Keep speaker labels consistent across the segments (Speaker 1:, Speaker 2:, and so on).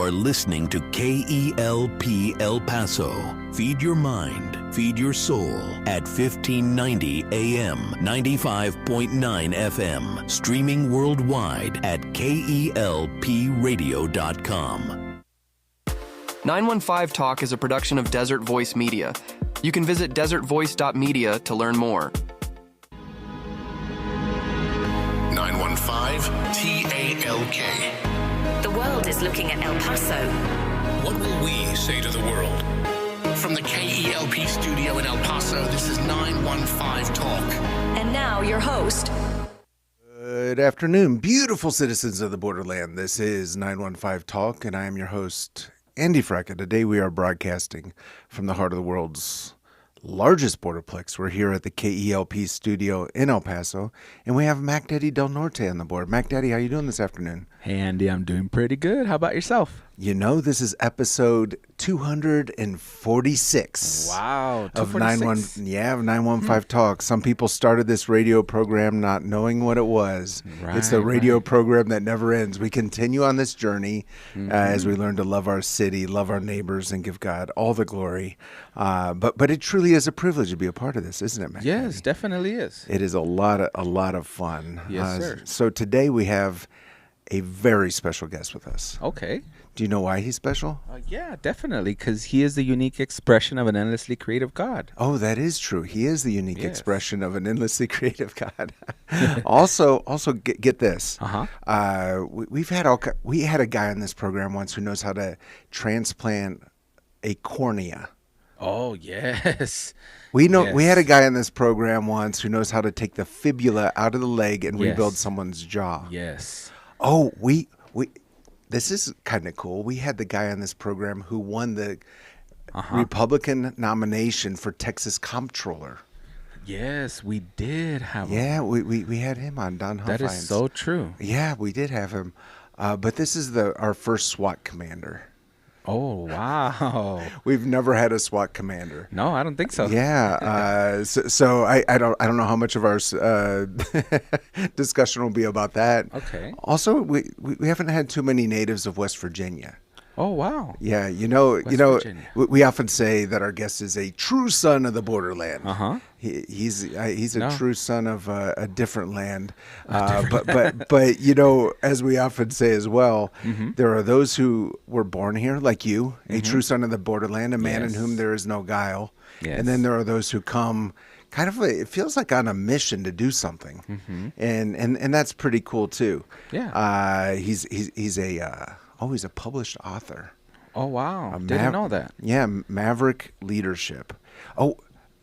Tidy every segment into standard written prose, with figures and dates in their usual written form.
Speaker 1: are listening to KELP El Paso. Feed your mind, feed your soul at 1590 AM, 95.9 FM. Streaming worldwide at KELPradio.com.
Speaker 2: 915 Talk is a production of Desert Voice Media. You can visit desertvoice.media to learn more.
Speaker 1: 915 TALK.
Speaker 3: The world is looking at El Paso.
Speaker 1: What will we say to the world? From the KELP studio in El Paso, this is 915 Talk.
Speaker 3: And now your host.
Speaker 4: Good afternoon, beautiful citizens of the borderland. This is 915 Talk, and I am your host, Andy Fracka. Today we are broadcasting from the heart of the world's largest borderplex. We're here at the KELP studio in El Paso, and we have Mac Daddy Del Norte on the board. Mac Daddy, how you doing this afternoon?
Speaker 5: Hey, Andy, I'm doing pretty good. How about yourself?
Speaker 4: You know, this is episode 246.
Speaker 5: Wow,
Speaker 4: of
Speaker 5: 246.
Speaker 4: 915 Talk. Some people started this radio program not knowing what it was. It's the radio program that never ends. We continue on this journey as we learn to love our city, love our neighbors, and give God all the glory. But it truly is a privilege to be a part of this, isn't it, Mac?
Speaker 5: Yes, definitely is.
Speaker 4: It is a lot of fun.
Speaker 5: Yes, sir.
Speaker 4: So today we have a very special guest with us.
Speaker 5: Okay.
Speaker 4: Do you know why he's special?
Speaker 5: Yeah, definitely, because he is the unique expression of an endlessly creative God.
Speaker 4: Oh, that is true. He is the unique expression of an endlessly creative God. Also, get this. We had a guy on this program once who knows how to transplant a cornea.
Speaker 5: Oh, yes.
Speaker 4: We had a guy on this program once who knows how to take the fibula out of the leg and rebuild someone's jaw.
Speaker 5: Yes.
Speaker 4: Oh, this is kind of cool. We had the guy on this program who won the Republican nomination for Texas Comptroller.
Speaker 5: Yes, we did have him.
Speaker 4: Yeah, we had him on, Don Huffines.
Speaker 5: That is so true.
Speaker 4: Yeah, we did have him. But this is our first SWAT commander.
Speaker 5: Oh, wow.
Speaker 4: We've never had a SWAT commander.
Speaker 5: No, I don't think so.
Speaker 4: Yeah. So I don't know how much of our discussion will be about that.
Speaker 5: Okay.
Speaker 4: Also, we haven't had too many natives of West Virginia.
Speaker 5: Oh, wow.
Speaker 4: Yeah,
Speaker 5: Virginia.
Speaker 4: we often say that our guest is a true son of the borderland. He's a true son of a different land. But as we often say as well, there are those who were born here, like you, a true son of the borderland, a man in whom there is no guile.
Speaker 5: Yes.
Speaker 4: And then there are those who come kind of, it feels like on a mission to do something. And that's pretty cool too.
Speaker 5: Yeah.
Speaker 4: He's a published author.
Speaker 5: Oh, wow. Didn't know that.
Speaker 4: Yeah, Maverick Leadership. Oh,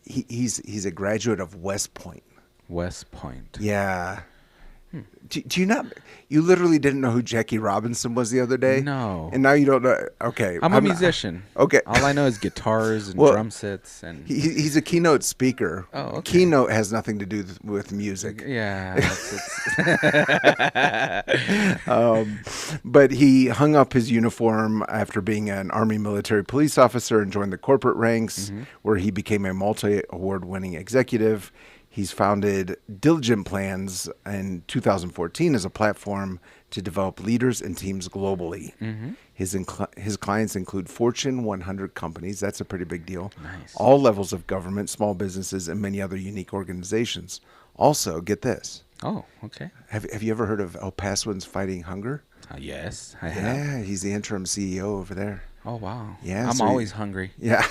Speaker 4: he's a graduate of West Point.
Speaker 5: West Point.
Speaker 4: Yeah. Do you not? You literally didn't know who Jackie Robinson was the other day?
Speaker 5: No.
Speaker 4: And now you don't know? Okay.
Speaker 5: I'm a musician.
Speaker 4: Okay.
Speaker 5: All I know is guitars and drum sets. And
Speaker 4: he's a keynote speaker.
Speaker 5: Oh, okay.
Speaker 4: Keynote has nothing to do with music.
Speaker 5: Yeah.
Speaker 4: But he hung up his uniform after being an Army military police officer and joined the corporate ranks, where he became a multi-award winning executive. He's founded Diligent Plans in 2014 as a platform to develop leaders and teams globally. His clients include Fortune 100 companies. That's a pretty big deal.
Speaker 5: Nice.
Speaker 4: All levels of government, small businesses, and many other unique organizations. Also, get this.
Speaker 5: Oh, okay.
Speaker 4: Have you ever heard of El Pasoans Fighting Hunger?
Speaker 5: Yes, I have.
Speaker 4: Yeah, he's the interim CEO over there.
Speaker 5: Oh, wow.
Speaker 4: Yeah,
Speaker 5: I'm
Speaker 4: so
Speaker 5: always hungry.
Speaker 4: Yeah.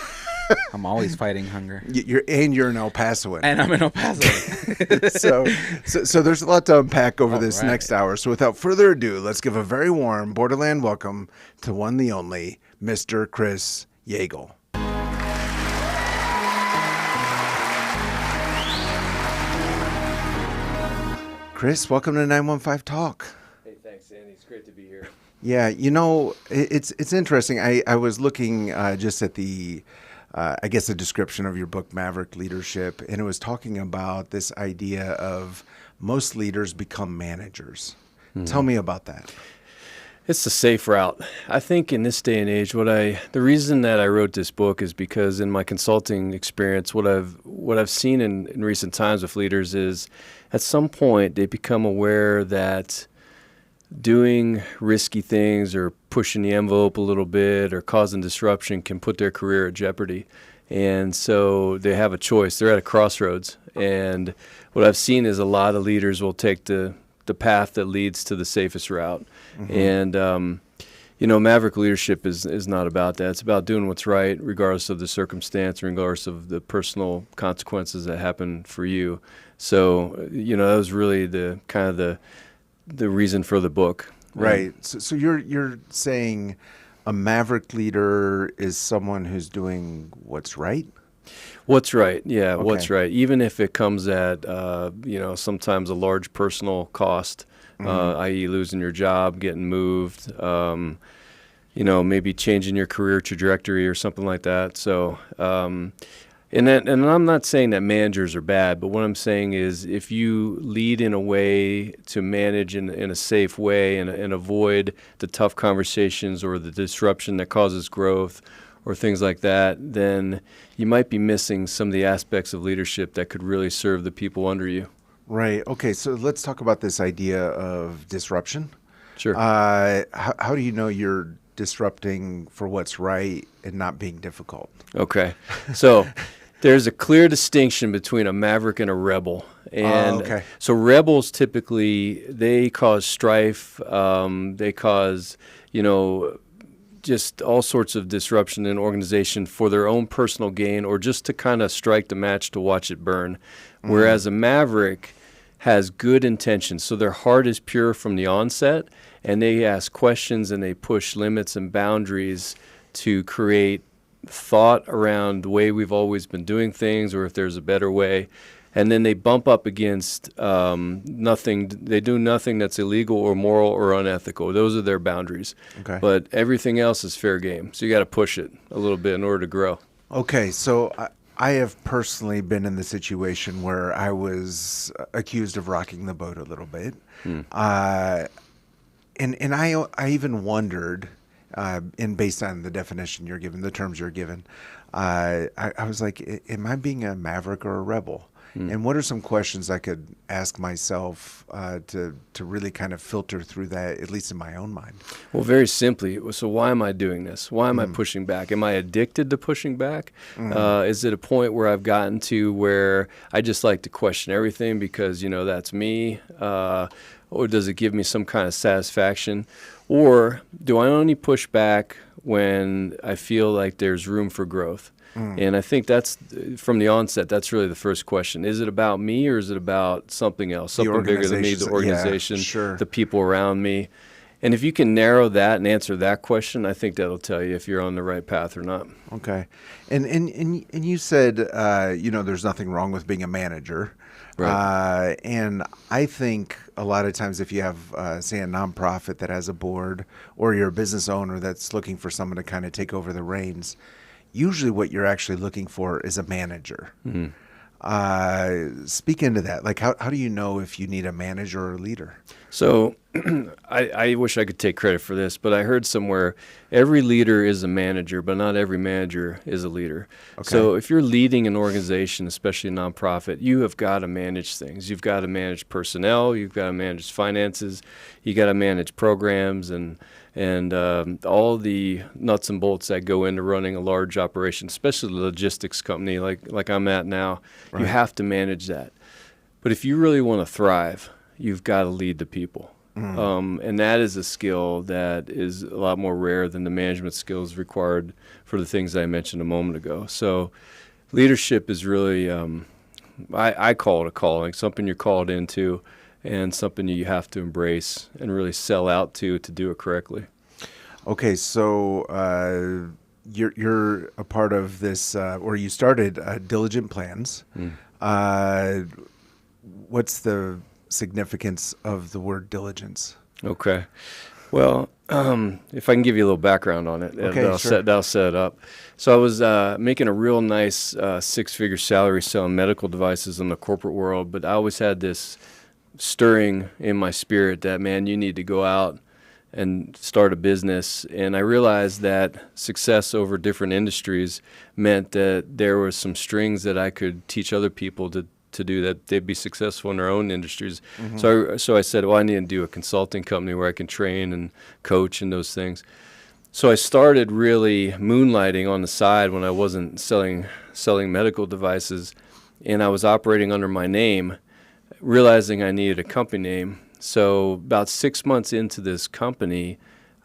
Speaker 5: I'm always fighting hunger.
Speaker 4: You're an El Pasoan.
Speaker 5: And I'm in El Paso.
Speaker 4: so there's a lot to unpack over this next hour. So without further ado, let's give a very warm Borderland welcome to one the only, Mr. Kris Yagel. Kris, welcome to 915 Talk.
Speaker 6: Hey, thanks, Andy. It's great to be here.
Speaker 4: Yeah, it's interesting. I was looking just at the description of your book, Maverick Leadership, and it was talking about this idea of most leaders become managers. Tell me about that.
Speaker 6: It's the safe route. I think in this day and age, the reason that I wrote this book is because in my consulting experience, what I've seen in recent times with leaders is at some point they become aware that doing risky things or pushing the envelope a little bit or causing disruption can put their career at jeopardy. And so they have a choice. They're at a crossroads. And what I've seen is a lot of leaders will take the path that leads to the safest route. And, maverick leadership is not about that. It's about doing what's right, regardless of the circumstance, regardless of the personal consequences that happen for you. So, that was really the kind of the reason for the book.
Speaker 4: Right. So you're saying a maverick leader is someone who's doing what's right?
Speaker 6: What's right, yeah,
Speaker 4: Okay.
Speaker 6: what's right. Even if it comes at, sometimes a large personal cost, i.e. losing your job, getting moved, maybe changing your career trajectory or something like that. So, and I'm not saying that managers are bad, but what I'm saying is if you lead in a way to manage in a safe way and avoid the tough conversations or the disruption that causes growth or things like that, then you might be missing some of the aspects of leadership that could really serve the people under you.
Speaker 4: Right. Okay. So let's talk about this idea of disruption.
Speaker 6: Sure.
Speaker 4: How do you know you're disrupting for what's right and not being difficult?
Speaker 6: Okay. So there's a clear distinction between a maverick and a rebel. And
Speaker 4: okay.
Speaker 6: So rebels typically, they cause strife. They cause, just all sorts of disruption in organization for their own personal gain or just to kind of strike the match to watch it burn. Whereas a maverick has good intentions. So their heart is pure from the onset, and they ask questions and they push limits and boundaries to create thought around the way we've always been doing things or if there's a better way. And then they bump up against nothing. They do nothing that's illegal or moral or unethical. Those are their boundaries.
Speaker 4: Okay.
Speaker 6: But everything else is fair game. So you got to push it a little bit in order to grow.
Speaker 4: Okay. So I have personally been in the situation where I was accused of rocking the boat a little bit. And I even wondered, and based on the definition you're given, the terms you're given, I was like, am I being a maverick or a rebel? And what are some questions I could ask myself to really kind of filter through that, at least in my own mind?
Speaker 6: Well, very simply, so why am I doing this? Why am I pushing back? Am I addicted to pushing back? Is it a point where I've gotten to where I just like to question everything because, that's me? Or does it give me some kind of satisfaction? Or do I only push back when I feel like there's room for growth? And I think that's, from the onset, that's really the first question. Is it about me or is it about something else, something bigger than me, the organization, the people around me? And if you can narrow that and answer that question, I think that'll tell you if you're on the right path or not.
Speaker 4: Okay. And you said, there's nothing wrong with being a manager.
Speaker 6: Right.
Speaker 4: And I think a lot of times if you have, say, a nonprofit that has a board or you're a business owner that's looking for someone to kind of take over the reins, usually what you're actually looking for is a manager. Speak into that. Like, how do you know if you need a manager or a leader?
Speaker 6: So I wish I could take credit for this, but I heard somewhere every leader is a manager, but not every manager is a leader. Okay. So if you're leading an organization, especially a nonprofit, you have got to manage things. You've got to manage personnel. You've got to manage finances. You got to manage programs and all the nuts and bolts that go into running a large operation, especially a logistics company like I'm at now. Right. You have to manage that. But if you really want to thrive, you've got to lead the people. And that is a skill that is a lot more rare than the management skills required for the things I mentioned a moment ago. So leadership is really, I call it a calling, something you're called into and something you have to embrace and really sell out to do it correctly.
Speaker 4: Okay, so you're a part of this, or you started Diligent Plans. What's the significance of the word diligence?
Speaker 6: Okay. Well, if I can give you a little background on it,
Speaker 4: okay,
Speaker 6: that'll set it up. So I was making a real nice six-figure salary selling medical devices in the corporate world, but I always had this stirring in my spirit that, man, you need to go out and start a business. And I realized that success over different industries meant that there were some strings that I could teach other people to to do that. They'd be successful in their own industries. So I said, well, I need to do a consulting company where I can train and coach and those things. So I started really moonlighting on the side when I wasn't selling medical devices, and I was operating under my name, realizing I needed a company name. So about 6 months into this company,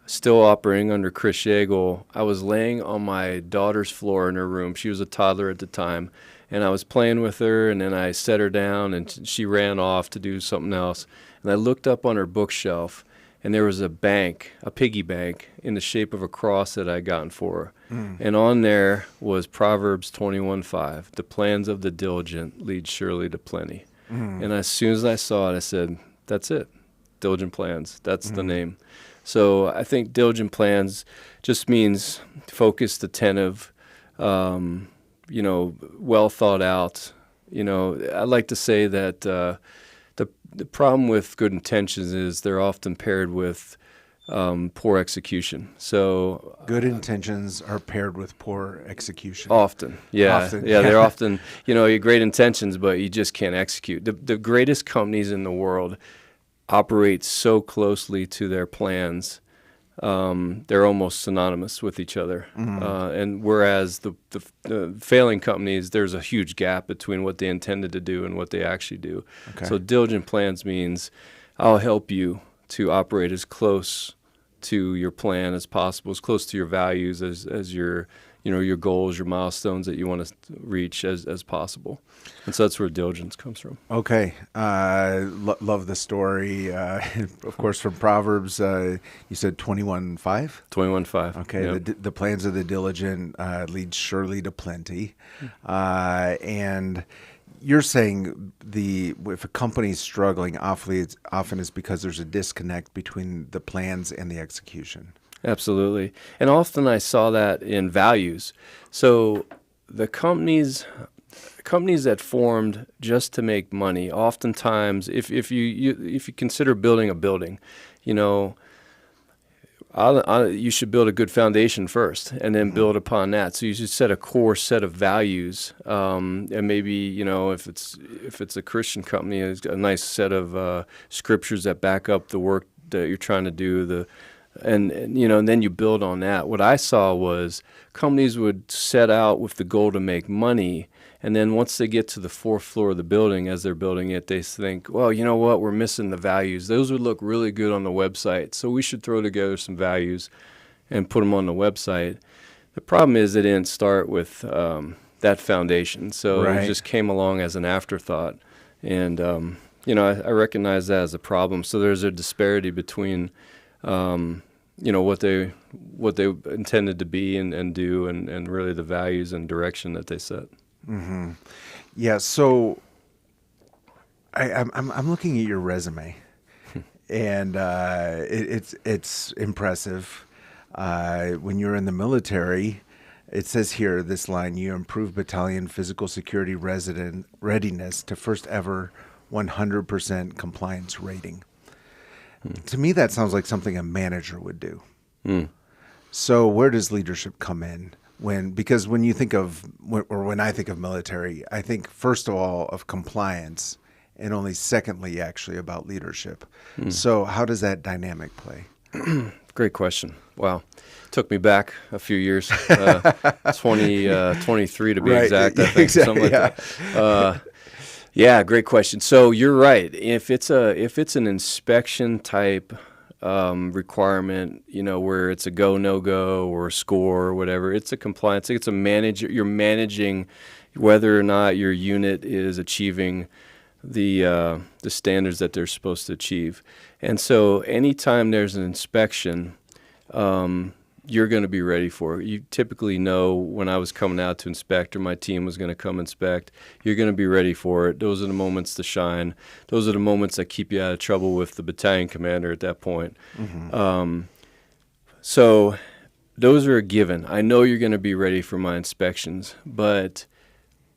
Speaker 6: still operating under Kris Yagel, I was laying on my daughter's floor in her room. She was a toddler at the time, and I was playing with her, and then I set her down, and she ran off to do something else. And I looked up on her bookshelf, and there was a piggy bank in the shape of a cross that I'd gotten for her. And on there was Proverbs 21:5, the plans of the diligent lead surely to plenty. And as soon as I saw it, I said, that's it, Diligent Plans. That's the name. So I think Diligent Plans just means focused, attentive, well thought out. I like to say that the problem with good intentions is they're often paired with poor execution. So
Speaker 4: Good intentions are paired with poor execution.
Speaker 6: often, yeah,
Speaker 4: Often.
Speaker 6: they're often, you great intentions, but you just can't execute. The greatest companies in the world operate so closely to their plans. They're almost synonymous with each other. And whereas the failing companies, there's a huge gap between what they intended to do and what they actually do.
Speaker 4: Okay.
Speaker 6: So Diligent Plans means I'll help you to operate as close to your plan as possible, as close to your values as your goals, your milestones that you want to reach as possible. And so that's where diligence comes from.
Speaker 4: Okay. Love the story. Of course, from Proverbs, you said 21:5?
Speaker 6: 21:5.
Speaker 4: Okay.
Speaker 6: Yep.
Speaker 4: The plans of the diligent lead surely to plenty. And you're saying if a company's struggling, often it's because there's a disconnect between the plans and the execution.
Speaker 6: Absolutely. And often I saw that in values. So the companies that formed just to make money, oftentimes, if you consider building a building, you should build a good foundation first and then build upon that. So you should set a core set of values, and maybe if it's a Christian company, it's got a nice set of scriptures that back up the work that you're trying to do. And then you build on that. What I saw was companies would set out with the goal to make money, and then once they get to the fourth floor of the building, as they're building it, they think, well, you know what, we're missing the values. Those would look really good on the website, so we should throw together some values and put them on the website. The problem is they didn't start with that foundation, so
Speaker 4: Right.
Speaker 6: it just came along as an afterthought. And I recognize that as a problem. So there's a disparity between what they intended to be and do, and really the values and direction that they set.
Speaker 4: Mm-hmm. Yeah. So I'm looking at your resume, and it's impressive. When you're in the military, it says here this line: you improved battalion physical security readiness to first ever 100% compliance rating. To me, that sounds like something a manager would do. So where does leadership come in? Because when you think of, or when I think of military, I think first of all of compliance, and only secondly actually about leadership. So how does that dynamic play?
Speaker 6: Great question. Wow. Took me back a few years, 23 to be
Speaker 4: Right.
Speaker 6: exact, I think,
Speaker 4: Exactly,
Speaker 6: something like
Speaker 4: yeah.
Speaker 6: that. Yeah, great question. So you're right. If it's an inspection type requirement, where it's a go, no go, or a score or whatever, it's a compliance. It's a manager. You're managing whether or not your unit is achieving the standards that they're supposed to achieve. And so anytime there's an inspection, you're going to be ready for it. You typically know when I was coming out to inspect, or my team was going to come inspect, you're going to be ready for it. Those are the moments to shine. Those are the moments that keep you out of trouble with the battalion commander at that point. So those are a given. I know you're going to be ready for my inspections, but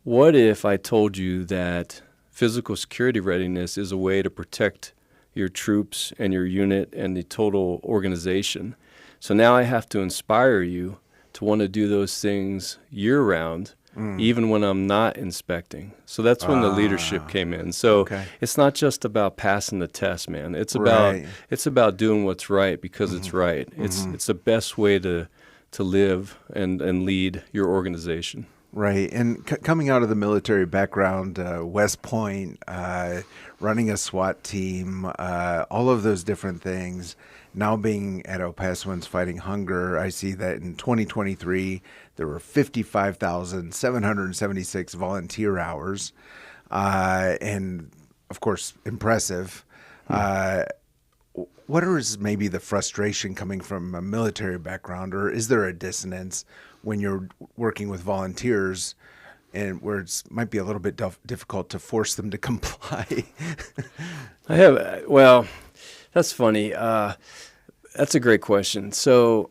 Speaker 6: what if I told you that physical security readiness is a way to protect your troops and your unit and the total organization? So now I have to inspire you to want to do those things year-round even when I'm not inspecting. So that's when the leadership came in. So it's not just about passing the test, man. It's about doing what's right because it's right. It's the best way to live and lead your organization.
Speaker 4: Right. And coming out of the military background, West Point, running a SWAT team, all of those different things, now being at El Pasoans Fighting Hunger, I see that in 2023, there were 55,776 volunteer hours. And, of course, impressive. What is maybe the frustration coming from a military background, or is there a dissonance when you're working with volunteers and where it might be a little bit difficult to force them to comply?
Speaker 6: Well, that's funny. That's a great question. So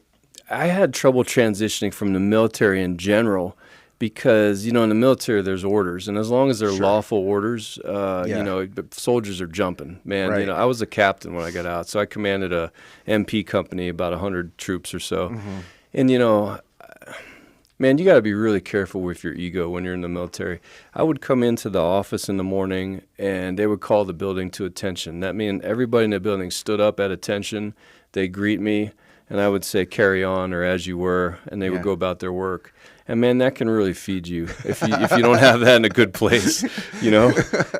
Speaker 6: I had trouble transitioning from the military in general because, in the military there's orders, and as long as they're lawful orders, soldiers are jumping. Man,
Speaker 4: Right.
Speaker 6: I was a captain when I got out, so I commanded a MP company, about 100 troops or so. And, man, you got to be really careful with your ego when you're in the military. I would come into the office in the morning, and they would call the building to attention. That meant everybody in the building stood up at attention. They greet me, and I would say, "Carry on," or "As you were," and they would go about their work. And, man, that can really feed you if you don't have that in a good place,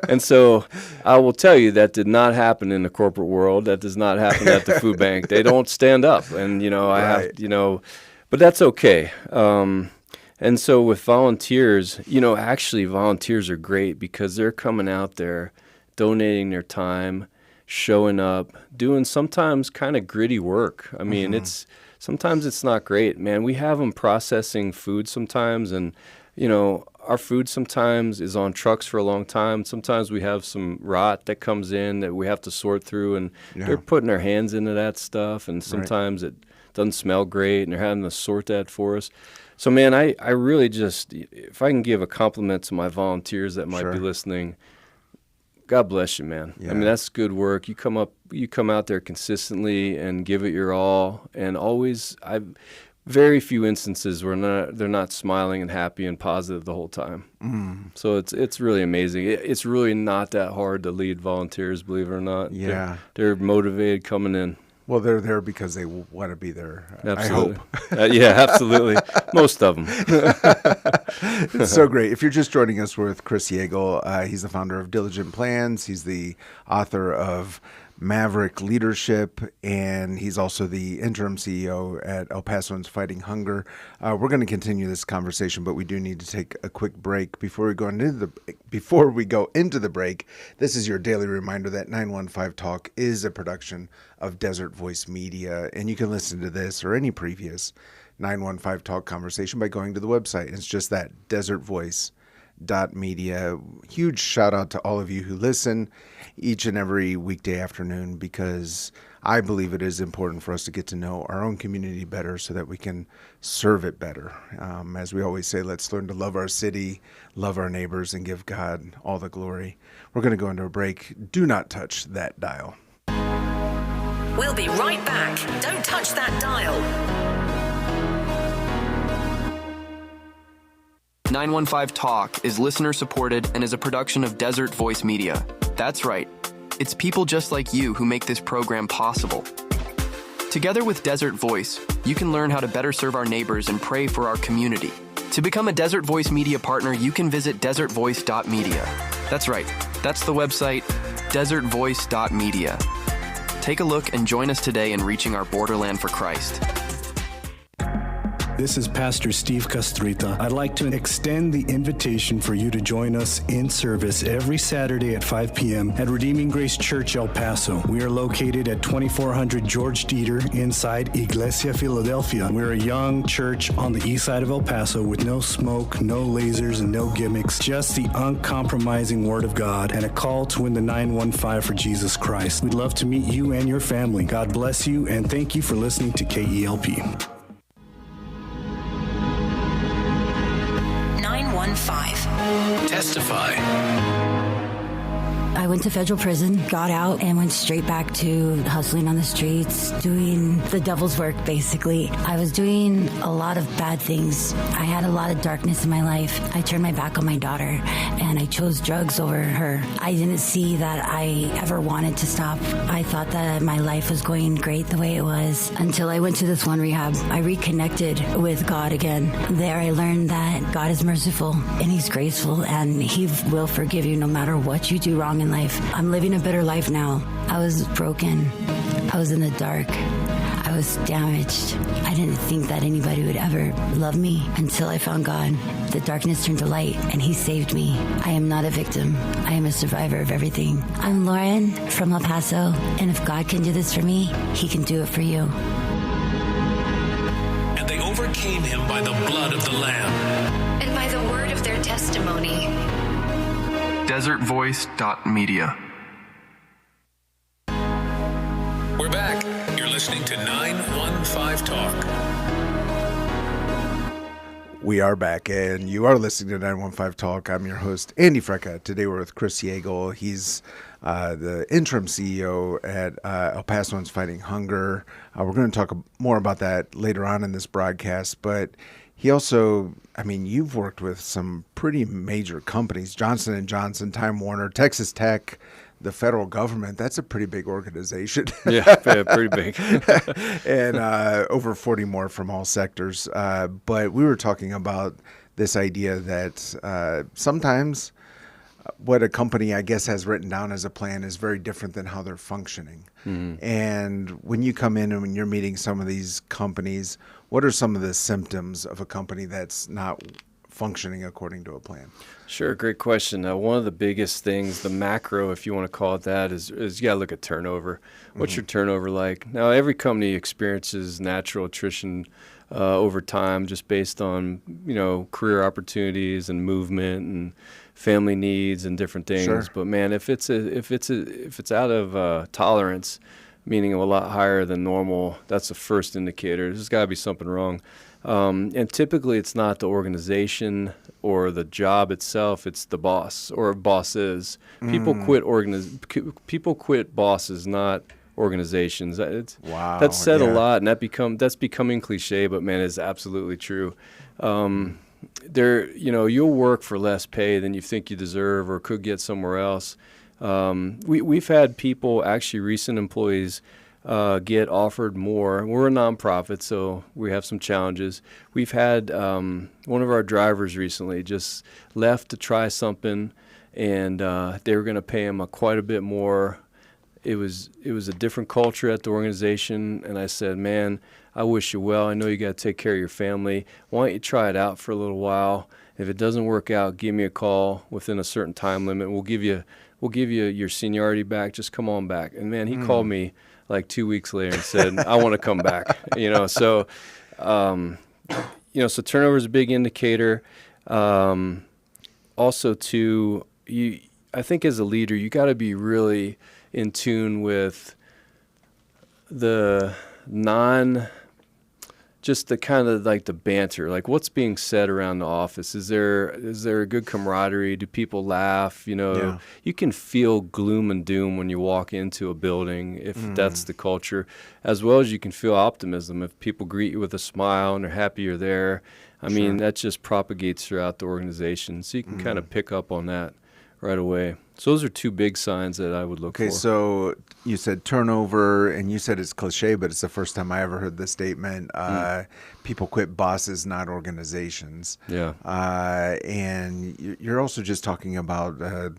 Speaker 6: And so I will tell you that did not happen in the corporate world. That does not happen at the food bank. They don't stand up, and, I have, but that's okay. And so with volunteers, actually volunteers are great because they're coming out there, donating their time, showing up, doing sometimes kind of gritty work. I mean, sometimes it's not great, man. We have them processing food sometimes, and, our food sometimes is on trucks for a long time. Sometimes we have some rot that comes in that we have to sort through, and they're putting their hands into that stuff, and sometimes it doesn't smell great, and they're having to sort that for us. So, man, I really just, if I can give a compliment to my volunteers that might be listening, God bless you, man. I mean, that's good work. You come out there consistently and give it your all, and always, very few instances where they're not smiling and happy and positive the whole time. So it's really amazing. It's really not that hard to lead volunteers, believe it or not.
Speaker 4: Yeah.
Speaker 6: They're motivated coming in.
Speaker 4: Well, they're there because they want to be there.
Speaker 6: Absolutely.
Speaker 4: I hope.
Speaker 6: Yeah, absolutely. Most of them.
Speaker 4: It's so great. If you're just joining us, we're with Kris Yagel. He's the founder of Diligent Plans. He's the author of Maverick Leadership, and he's also the interim CEO at El Pasoans Fighting Hunger. We're going to continue this conversation, but we do need to take a quick break before we go into the break. This is your daily reminder that 915 Talk is a production of Desert Voice Media, and you can listen to this or any previous 915 Talk conversation by going to the website. It's just that, desertvoice.media. Huge shout out to all of you who listen each and every weekday afternoon, because I believe it is important for us to get to know our own community better so that we can serve it better. As we always say, let's learn to love our city, love our neighbors, and give God all the glory. We're going to go into a break. Do not touch that dial.
Speaker 3: We'll be right back. Don't touch that dial.
Speaker 2: 915 Talk is listener supported and is a production of Desert Voice Media. That's right. It's people just like you who make this program possible. Together with Desert Voice, you can learn how to better serve our neighbors and pray for our community. To become a Desert Voice Media partner, you can visit desertvoice.media. That's right. That's the website, desertvoice.media. Take a look and join us today in reaching our borderland for Christ.
Speaker 7: This is Pastor Steve Castrita. I'd like to extend the invitation for you to join us in service every Saturday at 5 p.m. at Redeeming Grace Church, El Paso. We are located at 2400 George Dieter inside Iglesia Philadelphia. We're a young church on the east side of El Paso with no smoke, no lasers, and no gimmicks. Just the uncompromising Word of God and a call to win the 915 for Jesus Christ. We'd love to meet you and your family. God bless you, and thank you for listening to KELP.
Speaker 3: 915.
Speaker 1: Testify.
Speaker 8: I went to federal prison, got out, and went straight back to hustling on the streets, doing the devil's work, basically. I was doing a lot of bad things. I had a lot of darkness in my life. I turned my back on my daughter, and I chose drugs over her. I didn't see that I ever wanted to stop. I thought that my life was going great the way it was until I went to this one rehab. I reconnected with God again. There I learned that God is merciful and He's graceful and He will forgive you no matter what you do wrong in life. I'm living a better life now. I was broken. I was in the dark. I was damaged. I didn't think that anybody would ever love me until I found God. The darkness turned to light and He saved me. I am not a victim. I am a survivor of everything. I'm Lauren from El Paso, and if God can do this for me, He can do it for you.
Speaker 1: And they overcame him by the blood of the Lamb
Speaker 3: And by the word of their testimony.
Speaker 2: desertvoice.media.
Speaker 1: We're back. You're listening to 915 Talk.
Speaker 4: We are back, and you are listening to 915 Talk. I'm your host, Andy Frecka. Today we're with Kris Yagel. He's the interim CEO at El Pasoans Fighting Hunger. We're going to talk more about that later on in this broadcast, but he also, I mean, you've worked with some pretty major companies, Johnson & Johnson, Time Warner, Texas Tech, the federal government. That's a pretty big organization.
Speaker 6: Yeah, pretty big.
Speaker 4: And over 40 more from all sectors. But we were talking about this idea that sometimes what a company, I guess, has written down as a plan is very different than how they're functioning. Mm-hmm. And when you come in and when you're meeting some of these companies, what are some of the symptoms of a company that's not functioning according to a plan?
Speaker 6: Sure, great question. One of the biggest things, the macro, if you want to call it that, is you got to look at turnover. What's your turnover like? Now, every company experiences natural attrition over time, just based on career opportunities and movement and family needs and different things.
Speaker 4: Sure.
Speaker 6: But man, if it's out of tolerance, meaning a lot higher than normal, that's the first indicator. There's got to be something wrong. And typically it's not the organization or the job itself, it's the boss or bosses. People quit bosses, not organizations. That's said a lot, and that's becoming cliche, but man, it's absolutely true. You'll work for less pay than you think you deserve or could get somewhere else. We've had people, actually recent employees, get offered more. We're a nonprofit, so we have some challenges. We've had one of our drivers recently just left to try something, and they were going to pay him quite a bit more. It was a different culture at the organization, and I said, man, I wish you well. I know you got to take care of your family. Why don't you try it out for a little while? If it doesn't work out, give me a call within a certain time limit. We'll give you your seniority back. Just come on back. And man, he called me like 2 weeks later and said, I want to come back. So turnover is a big indicator. Also, too, I think as a leader, you got to be really in tune with just the kind of like the banter, like what's being said around the office. Is there a good camaraderie? Do people laugh? You can feel gloom and doom when you walk into a building if that's the culture, as well as you can feel optimism if people greet you with a smile and they're happy you're there. I mean, that just propagates throughout the organization, so you can kind of pick up on that right away. So those are two big signs that I would look for.
Speaker 4: Okay, so you said turnover, and you said it's cliche, but it's the first time I ever heard this statement. People quit bosses, not organizations.
Speaker 6: Yeah.
Speaker 4: And you're also just talking about, I'm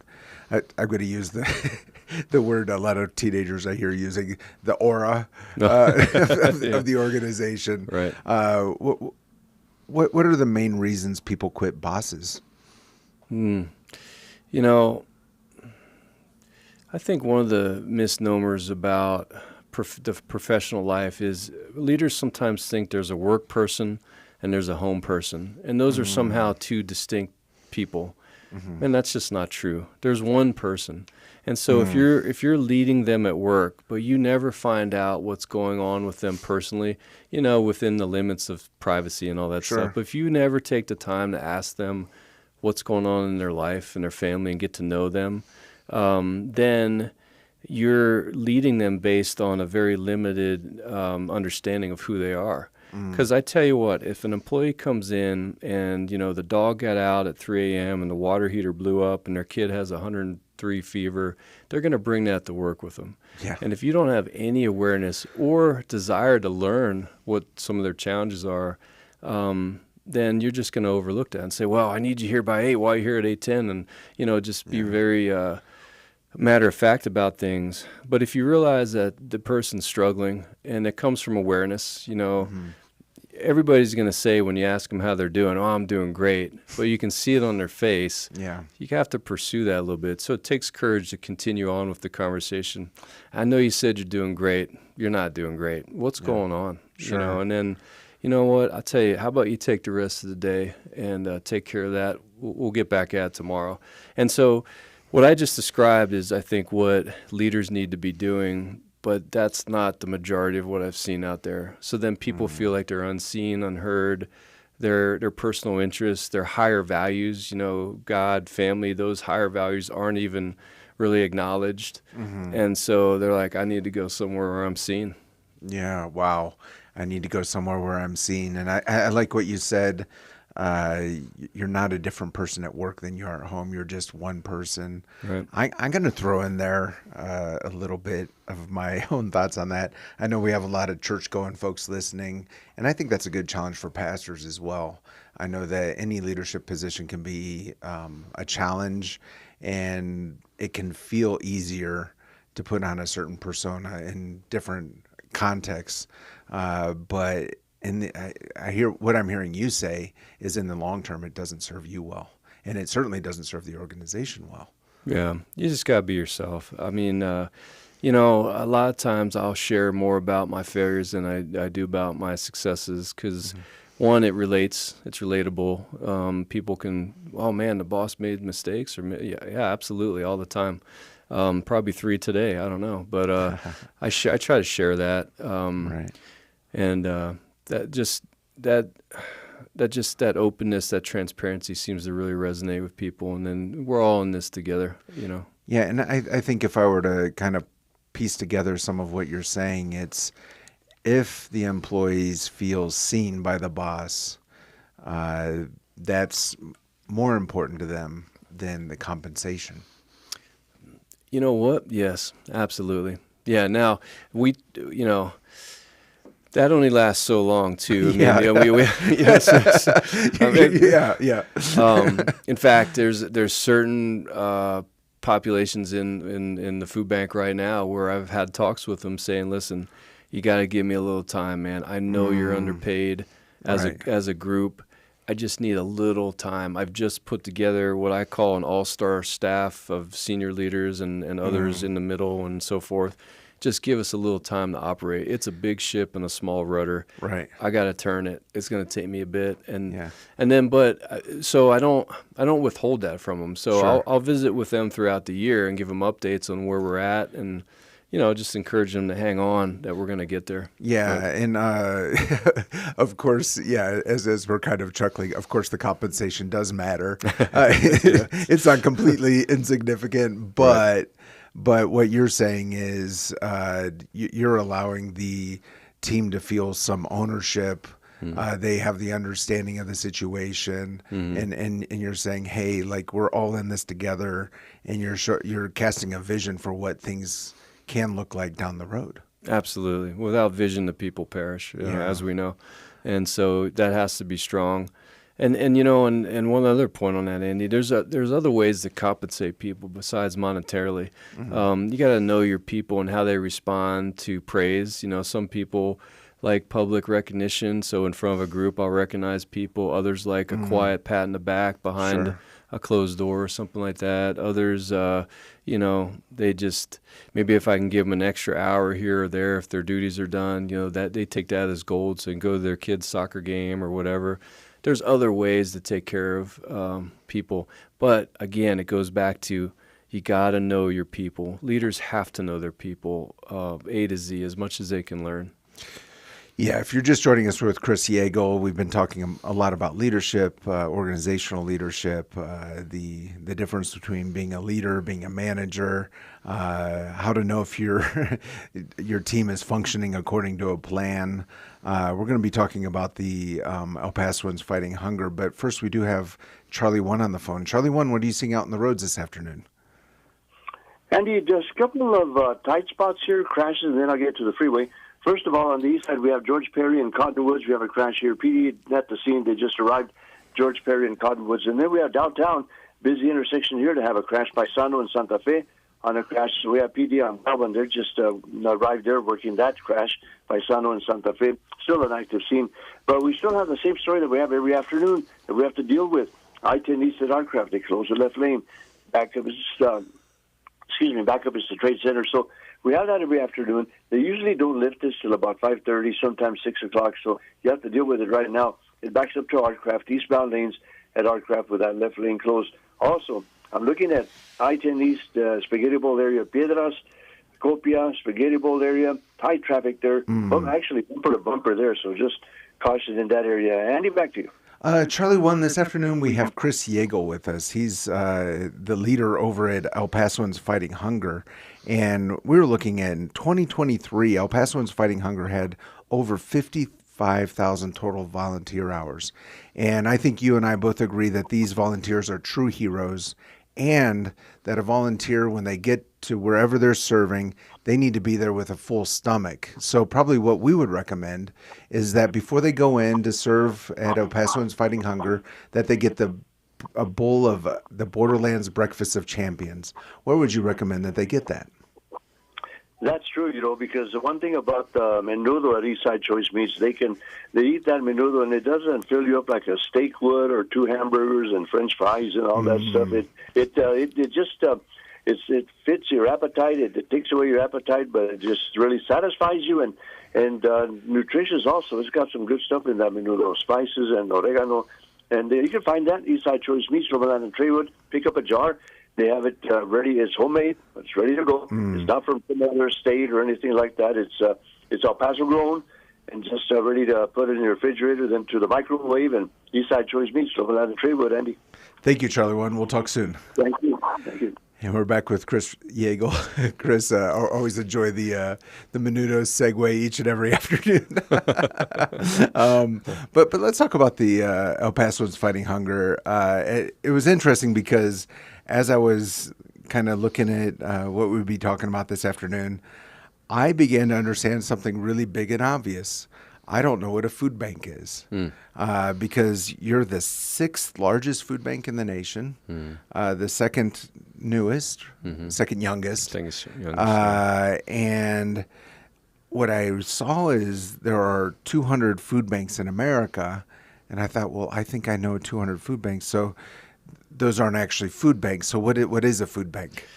Speaker 4: going to use the word a lot of teenagers I hear using, the aura of the organization.
Speaker 6: Right.
Speaker 4: What are the main reasons people quit bosses?
Speaker 6: I think one of the misnomers about the professional life is leaders sometimes think there's a work person and there's a home person, and those are somehow two distinct people, and that's just not true. There's one person, and so if you're leading them at work, but you never find out what's going on with them personally, within the limits of privacy and all that stuff, but if you never take the time to ask them what's going on in their life and their family and get to know them, then you're leading them based on a very limited understanding of who they are. Because I tell you what, if an employee comes in and, the dog got out at 3 a.m. and the water heater blew up and their kid has 103 fever, they're going to bring that to work with them.
Speaker 4: Yeah.
Speaker 6: And if you don't have any awareness or desire to learn what some of their challenges are, then you're just going to overlook that and say, well, I need you here by 8. Why are you here at 8:10? And, just be very matter of fact about things. But if you realize that the person's struggling and it comes from awareness, everybody's going to say when you ask them how they're doing, oh, I'm doing great. But you can see it on their face.
Speaker 4: Yeah.
Speaker 6: You have to pursue that a little bit. So it takes courage to continue on with the conversation. I know you said you're doing great. You're not doing great. What's going on?
Speaker 4: Sure.
Speaker 6: And then, you know what? I'll tell you, how about you take the rest of the day and take care of that? We'll get back at it tomorrow. And so what I just described is, I think, what leaders need to be doing, but that's not the majority of what I've seen out there. So then people feel like they're unseen, unheard, their personal interests, their higher values, God, family, those higher values aren't even really acknowledged. And so they're like, I need to go somewhere where I'm seen.
Speaker 4: Yeah, wow. I need to go somewhere where I'm seen. And I like what you said. You're not a different person at work than you are at home. You're just one person.
Speaker 6: Right.
Speaker 4: I'm going to throw in there a little bit of my own thoughts on that. I know we have a lot of church-going folks listening, and I think that's a good challenge for pastors as well. I know that any leadership position can be a challenge, and it can feel easier to put on a certain persona in different contexts. But I hear what I'm hearing you say is, in the long term, it doesn't serve you well, and it certainly doesn't serve the organization well.
Speaker 6: Yeah, you just gotta be yourself. I mean, a lot of times I'll share more about my failures than I do about my successes, because one, it relates, it's relatable. People can, oh man, the boss made mistakes, or yeah, absolutely, all the time. Probably 3 today, I don't know, but I try to share that,
Speaker 4: Right.
Speaker 6: and that openness, that transparency seems to really resonate with people, and then we're all in this together,
Speaker 4: Yeah, and I think if I were to kind of piece together some of what you're saying, it's if the employees feel seen by the boss, that's more important to them than the compensation.
Speaker 6: You know what? Yes, absolutely. Yeah. Now that only lasts so long too. In fact, there's certain populations in the food bank right now where I've had talks with them saying, listen, you got to give me a little time, man. I know you're underpaid as a group. I just need a little time. I've just put together what I call an all-star staff of senior leaders and others in the middle and so forth. Just give us a little time to operate. It's a big ship in a small rudder.
Speaker 4: Right.
Speaker 6: I got to turn it. It's going to take me a bit, so I don't withhold that from them. So
Speaker 4: Sure.
Speaker 6: I'll visit with them throughout the year and give them updates on where we're at, and just encourage them to hang on, that we're going to get there.
Speaker 4: Yeah, right. And of course, as we're kind of chuckling, of course the compensation does matter. It's not completely insignificant, but what you're saying is you're allowing the team to feel some ownership. They have the understanding of the situation, and you're saying, hey, like, we're all in this together, and you're casting a vision for what things can look like down the road.
Speaker 6: Absolutely. Without vision, the people perish, as we know. And so that has to be strong. And one other point on that, Andy, there's other ways to compensate people besides monetarily. You got to know your people and how they respond to praise. Some people like public recognition, so in front of a group I'll recognize people. Others like a quiet pat in the back behind a closed door or something like that. Others, they just, maybe if I can give them an extra hour here or there if their duties are done, that they take that as gold, so they can go to their kid's soccer game or whatever. There's other ways to take care of people. But again, it goes back to, you got to know your people. Leaders have to know their people, A to Z, as much as they can learn.
Speaker 4: Yeah, if you're just joining us, we're with Kris Yagel. We've been talking a lot about leadership, organizational leadership, the difference between being a leader, being a manager, how to know if your team is functioning according to a plan. We're going to be talking about the El Pasoans fighting hunger, but first we do have Charlie One on the phone. Charlie One, what are you seeing out in the roads this afternoon?
Speaker 9: Andy, just a couple of tight spots here, crashes, and then I'll get to the freeway. First of all, on the east side, we have George Perry and Cottonwoods. We have a crash here. PD at the scene. They just arrived, George Perry and Cottonwoods. And then we have downtown, busy intersection here to have a crash by Sano and Santa Fe on a crash. So we have PD on Melbourne. They're just arrived there working that crash by Sano and Santa Fe. Still an active scene. But we still have the same story that we have every afternoon that we have to deal with. I-10 East at Artcraft. They close the left lane. Back up is the Trade Center. So we have that every afternoon. They usually don't lift this till about 5:30, sometimes 6 o'clock, so you have to deal with it right now. It backs up to Artcraft, eastbound lanes at Artcraft with that left lane closed. Also, I'm looking at I-10 East, Spaghetti Bowl area, Piedras, Copia, Spaghetti Bowl area, tight traffic there. Well, actually, bumper to bumper there, so just caution in that area. Andy, back to you.
Speaker 4: Charlie One, this afternoon we have Kris Yagel with us. He's the leader over at El Pasoans Fighting Hunger. And we were looking at in 2023, El Pasoans Fighting Hunger had over 55,000 total volunteer hours. And I think you and I both agree that these volunteers are true heroes, and that a volunteer, when they get to wherever they're serving, they need to be there with a full stomach. So probably what we would recommend is that before they go in to serve at El Pasoans Fighting Hunger, that they get a bowl of the Borderlands Breakfast of Champions. Where would you recommend that they get that?
Speaker 9: That's true, because the one thing about menudo at Eastside Choice Meats, they eat that menudo and it doesn't fill you up like a steak would, or 2 hamburgers and French fries and all that stuff. It fits your appetite. It takes away your appetite, but it just really satisfies you and nutritious also. It's got some good stuff in that menudo, spices and oregano. And you can find that Eastside Choice Meats from that in Traywood. Pick up a jar. They have it ready. It's homemade. It's ready to go. It's not from some other state or anything like that. It's El Paso grown and just ready to put it in your refrigerator, then to the microwave. And Eastside Choice Meats from that in Traywood, Andy.
Speaker 4: Thank you, Charlie One. We'll talk soon.
Speaker 9: Thank you. Thank you.
Speaker 4: And we're back with Kris Yagel. Kris, always enjoy the menudo segue each and every afternoon. But let's talk about the El Pasoans Fighting Hunger. It was interesting because as I was kind of looking at what we'd be talking about this afternoon, I began to understand something really big and obvious. I don't know what a food bank is because you're the 6th largest food bank in the nation, the second newest, second youngest. And what I saw is there are 200 food banks in America. And I thought, well, I think I know 200 food banks. So those aren't actually food banks. So what is a food bank?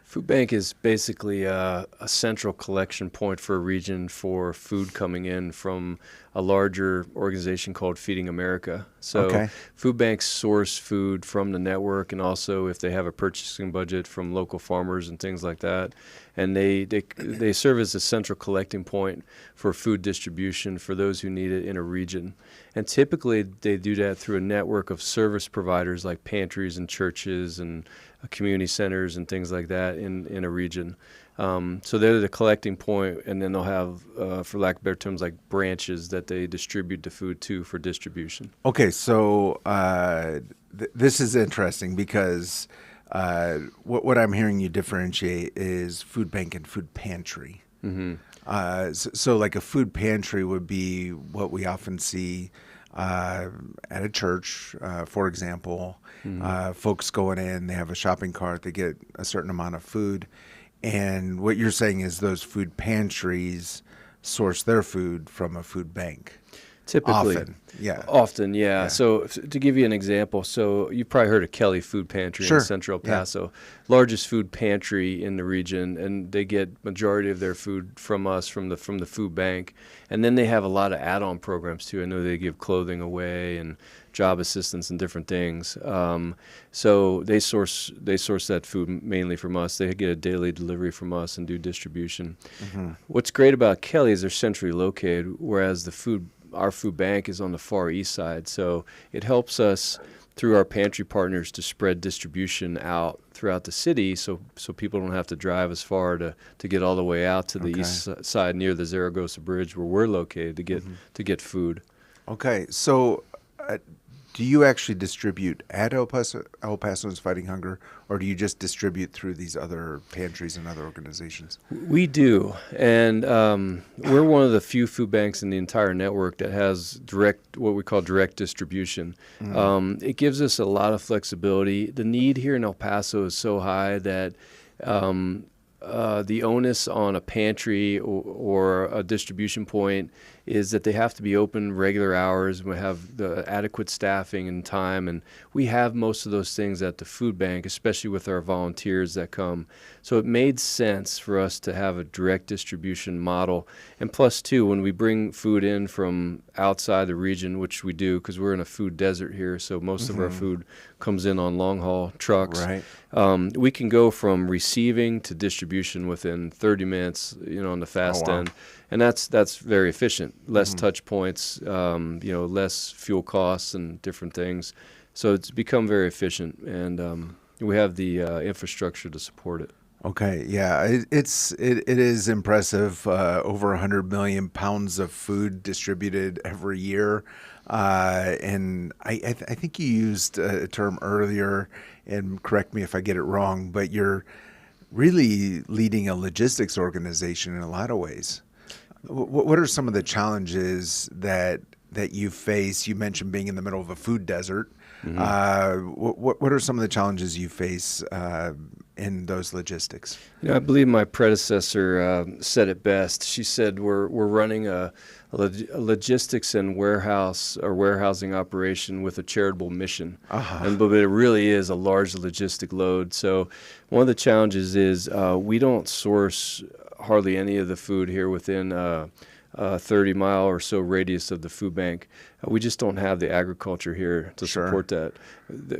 Speaker 6: Food bank is basically a central collection point for a region for food coming in from a larger organization called Feeding America. So food banks source food from the network, and also if they have a purchasing budget from local farmers and things like that. And they serve as a central collecting point for food distribution for those who need it in a region. And typically they do that through a network of service providers like pantries and churches and community centers and things like that in a region. So they're the collecting point, and then they'll have, for lack of better terms, like branches that they distribute the food to for distribution.
Speaker 4: Okay, so this is interesting because what I'm hearing you differentiate is food bank and food pantry. So like a food pantry would be what we often see at a church, for example. Folks going in, they have a shopping cart, they get a certain amount of food. And what you're saying is those food pantries source their food from a food bank.
Speaker 6: Typically. Often, yeah. So to give you an example, so you've probably heard of Kelly Food Pantry in Central El Paso, largest food pantry in the region, and they get majority of their food from us, from the food bank. And then they have a lot of add-on programs too. I know they give clothing away and job assistance and different things. So they source that food mainly from us. They get a daily delivery from us and do distribution. What's great about Kelly is they're centrally located, whereas our food bank is on the far east side. So it helps us through our pantry partners to spread distribution out throughout the city, so people don't have to drive as far to get all the way out to the east side near the Zaragoza Bridge where we're located to get food.
Speaker 4: Okay, so do you actually distribute at El Paso's Fighting Hunger, or do you just distribute through these other pantries and other organizations?
Speaker 6: We do, and we're one of the few food banks in the entire network that has what we call direct distribution. It gives us a lot of flexibility. The need here in El Paso is so high that the onus on a pantry or a distribution point is that they have to be open regular hours. We have the adequate staffing and time, and we have most of those things at the food bank, especially with our volunteers that come. So it made sense for us to have a direct distribution model. And plus, too, when we bring food in from outside the region, which we do because we're in a food desert here, so most of our food comes in on long-haul trucks.
Speaker 4: Right.
Speaker 6: We can go from receiving to distribution within 30 minutes, on the fast end. And that's very efficient. Less touch points, less fuel costs and different things. So it's become very efficient, and we have the infrastructure to support it.
Speaker 4: Okay, yeah, it is impressive. Over 100 million pounds of food distributed every year, and I think you used a term earlier, and correct me if I get it wrong, but you're really leading a logistics organization in a lot of ways. What are some of the challenges that you face? You mentioned being in the middle of a food desert. What are some of the challenges you face in those logistics?
Speaker 6: I believe my predecessor said it best. She said we're running a logistics and warehousing operation with a charitable mission. But it really is a large logistic load. So one of the challenges is we don't source hardly any of the food here within a 30-mile or so radius of the food bank. We just don't have the agriculture here to support that,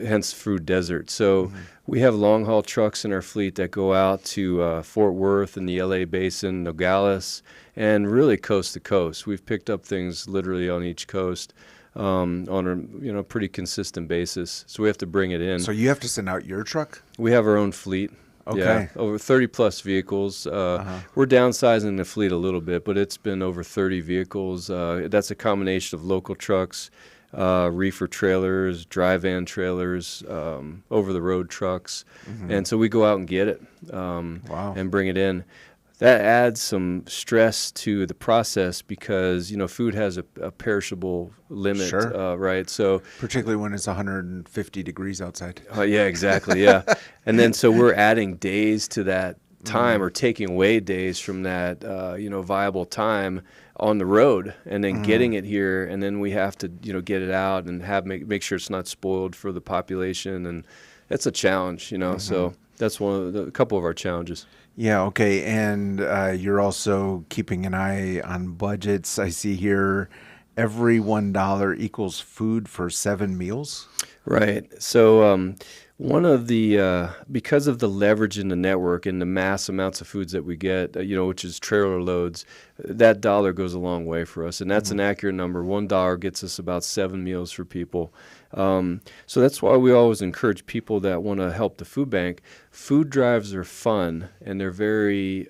Speaker 6: hence food desert. So we have long-haul trucks in our fleet that go out to Fort Worth and the LA Basin, Nogales, and really coast to coast. We've picked up things literally on each coast on a pretty consistent basis. So we have to bring it in.
Speaker 4: So you have to send out your truck?
Speaker 6: We have our own fleet.
Speaker 4: Okay.
Speaker 6: Yeah, over 30-plus vehicles. We're downsizing the fleet a little bit, but it's been over 30 vehicles. That's a combination of local trucks, reefer trailers, dry van trailers, over-the-road trucks. And so we go out and get it and bring it in. That adds some stress to the process because, food has a perishable limit, right? So
Speaker 4: particularly when it's 150 degrees outside.
Speaker 6: Yeah, exactly, yeah. And then so we're adding days to that time or taking away days from that, viable time on the road and then getting it here. And then we have to, get it out and make sure it's not spoiled for the population. And that's a challenge, so that's a couple of our challenges.
Speaker 4: Yeah, okay, and you're also keeping an eye on budgets. I see here every $1 equals food for 7 meals.
Speaker 6: Right. So one of the because of the leverage in the network and the mass amounts of foods that we get, which is trailer loads, that dollar goes a long way for us, and that's an accurate number. $1 gets us about 7 meals for people. So that's why we always encourage people that want to help the food bank. Food drives are fun and they're very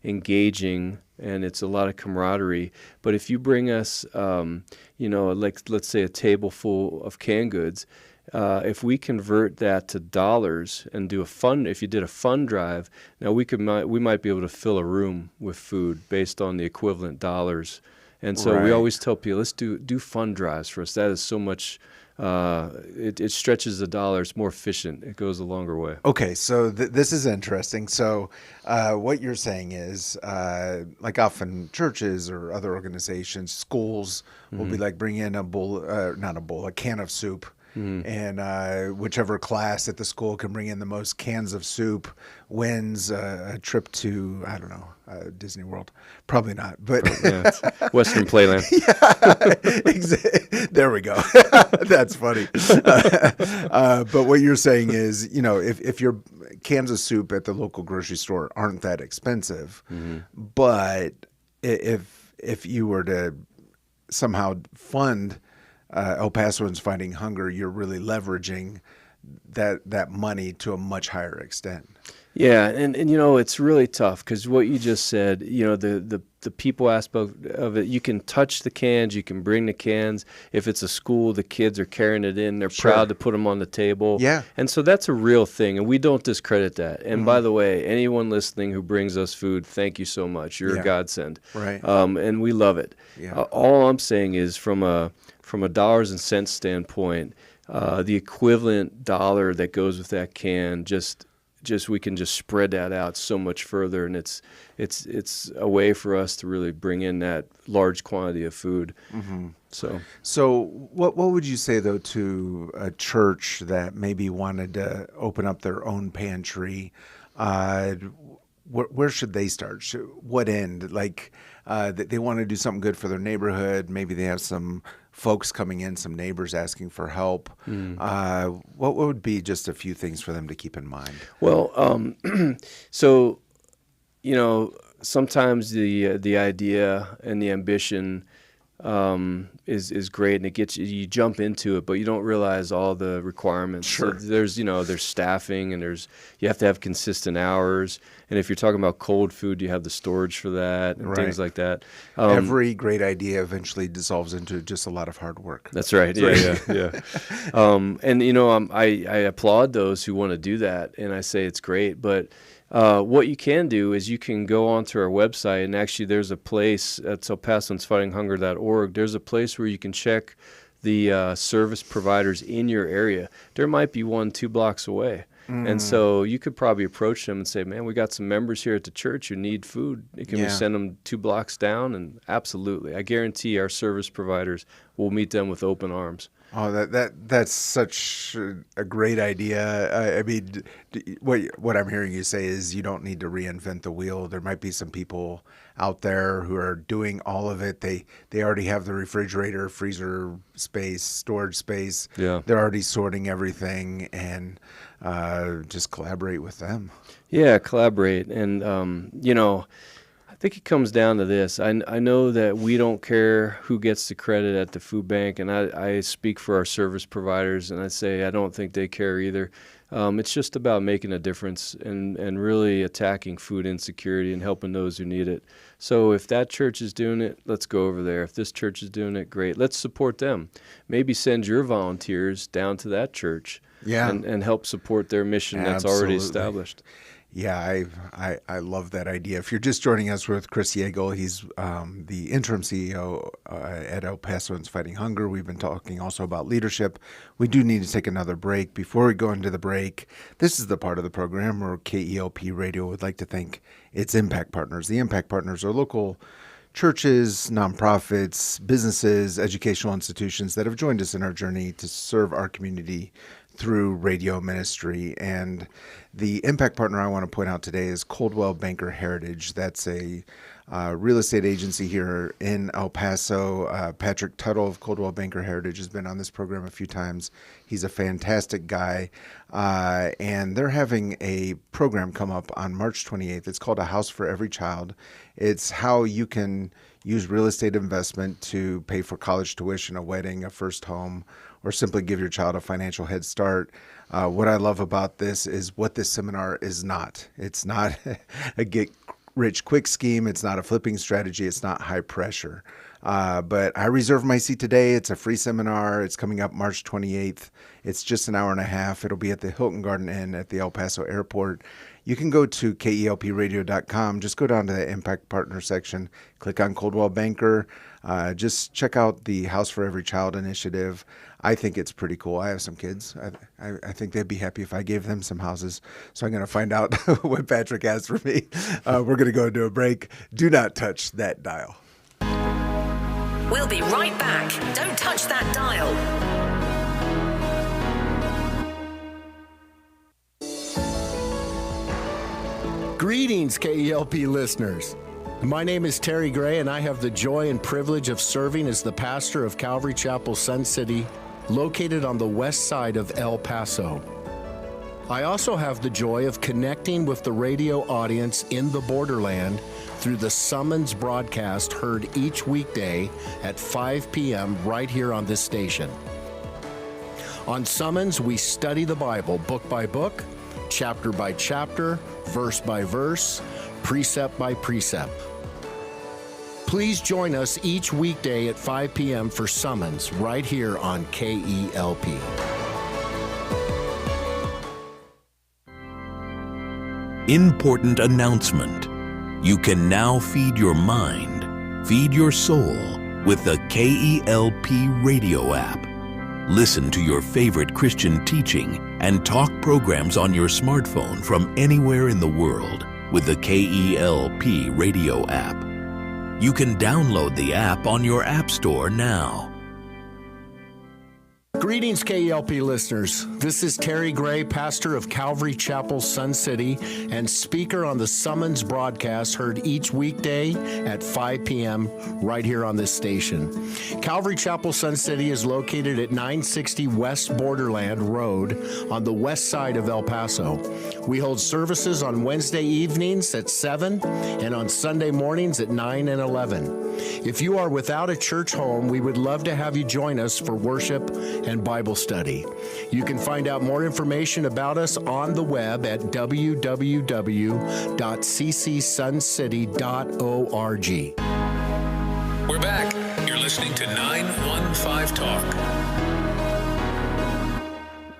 Speaker 6: engaging, and it's a lot of camaraderie. But if you bring us, like let's say a table full of canned goods, if we convert that to dollars and do if you did a fund drive, now we might be able to fill a room with food based on the equivalent dollars. And so we always tell people, let's do fund drives for us. That is so much it stretches the dollar. It's more efficient. It goes a longer way.
Speaker 4: Okay, so this is interesting. So what you're saying is, like often churches or other organizations, schools will be like, bring in a can of soup. And whichever class at the school can bring in the most cans of soup wins a trip to, I don't know, Disney World. Probably not, but
Speaker 6: Western Playland.
Speaker 4: There we go. That's funny. But what you're saying is, if your cans of soup at the local grocery store aren't that expensive, but if you were to somehow fund El Pasoans Fighting Hunger, you're really leveraging that money to a much higher extent.
Speaker 6: Yeah, and it's really tough because what you just said, the people aspect of it, you can touch the cans, you can bring the cans. If it's a school, the kids are carrying it in. They're proud to put them on the table.
Speaker 4: Yeah.
Speaker 6: And so that's a real thing, and we don't discredit that. And by the way, anyone listening who brings us food, thank you so much. You're a godsend.
Speaker 4: Right.
Speaker 6: And we love it.
Speaker 4: Yeah.
Speaker 6: All I'm saying is from a dollars and cents standpoint, the equivalent dollar that goes with that can just we can just spread that out so much further, and it's a way for us to really bring in that large quantity of food. So
Speaker 4: what would you say though to a church that maybe wanted to open up their own pantry? Where should they start? What end? Like they want to do something good for their neighborhood. Maybe they have some folks coming in, some neighbors asking for help. What would be just a few things for them to keep in mind?
Speaker 6: Well, so sometimes the idea and the ambition is great, and it gets you jump into it, but you don't realize all the requirements.
Speaker 4: Sure.
Speaker 6: So there's staffing, and you have to have consistent hours, and if you're talking about cold food, you have the storage for that and things like that.
Speaker 4: Every great idea eventually dissolves into just a lot of hard work.
Speaker 6: That's right. Yeah. And I applaud those who want to do that, and I say it's great, but what you can do is you can go onto our website, and actually there's a place at elpasoansfightinghunger.org. There's a place where you can check the service providers in your area. There might be 1-2 blocks away. And so you could probably approach them and say, man, we got some members here at the church who need food. Can we send them 2 blocks down? And absolutely. I guarantee our service providers will meet them with open arms.
Speaker 4: Oh, that's such a great idea. I mean, what I'm hearing you say is you don't need to reinvent the wheel. There might be some people out there who are doing all of it. They already have the refrigerator, freezer space, storage space.
Speaker 6: Yeah.
Speaker 4: They're already sorting everything, and just collaborate with them.
Speaker 6: Yeah, collaborate. And, I think it comes down to this. I know that we don't care who gets the credit at the food bank, and I speak for our service providers, and I say I don't think they care either. It's just about making a difference and really attacking food insecurity and helping those who need it. So if that church is doing it, let's go over there. If this church is doing it, great. Let's support them. Maybe send your volunteers down to that church and help support their mission that's already established.
Speaker 4: Yeah, I love that idea. If you're just joining us with Kris Yagel, he's the interim CEO at El Pasoans Fighting Hunger. We've been talking also about leadership. We do need to take another break. Before we go into the break, this is the part of the program where KELP Radio would like to thank its impact partners. The impact partners are local churches, nonprofits, businesses, educational institutions that have joined us in our journey to serve our community through radio ministry. And the impact partner I want to point out today is Coldwell Banker Heritage. That's a real estate agency here in El Paso. Patrick Tuttle of Coldwell Banker Heritage has been on this program a few times. He's a fantastic guy. And they're having a program come up on March 28th. It's called A House for Every Child. It's how you can use real estate investment to pay for college tuition, a wedding, a first home, or simply give your child a financial head start. What I love about this is what this seminar is not. It's not a get-rich-quick scheme. It's not a flipping strategy. It's not high pressure. But I reserved my seat today. It's a free seminar. It's coming up March 28th. It's just an hour and a half. It'll be at the Hilton Garden Inn at the El Paso Airport. You can go to KELPradio.com. Just go down to the Impact Partner section, click on Coldwell Banker. Just check out the House for Every Child initiative. I think it's pretty cool. I have some kids. I think they'd be happy if I gave them some houses. So I'm going to find out what Patrick has for me. We're going to go into a break. Do not touch that dial.
Speaker 3: We'll be right back. Don't touch that dial.
Speaker 10: Greetings, KELP listeners. My name is Terry Gray, and I have the joy and privilege of serving as the pastor of Calvary Chapel Sun City, located on the west side of El Paso. I also have the joy of connecting with the radio audience in the borderland through the Summons broadcast heard each weekday at 5 p.m. right here on this station. On Summons, we study the Bible book by book, chapter by chapter, verse by verse, precept by precept. Please join us each weekday at 5 p.m. for Summons right here on KELP.
Speaker 1: Important announcement. You can now feed your mind, feed your soul with the KELP radio app. Listen to your favorite Christian teaching and talk programs on your smartphone from anywhere in the world with the KELP radio app. You can download the app on your app store now.
Speaker 10: Greetings, KELP listeners. This is Terry Gray, pastor of Calvary Chapel, Sun City, and speaker on the Summons broadcast heard each weekday at 5 p.m. right here on this station. Calvary Chapel, Sun City is located at 960 West Borderland Road on the west side of El Paso. We hold services on Wednesday evenings at 7 and on Sunday mornings at 9 and 11. If you are without a church home, we would love to have you join us for worship and Bible study. You can find out more information about us on the web at www.ccsuncity.org.
Speaker 11: We're back. You're listening to 915 Talk.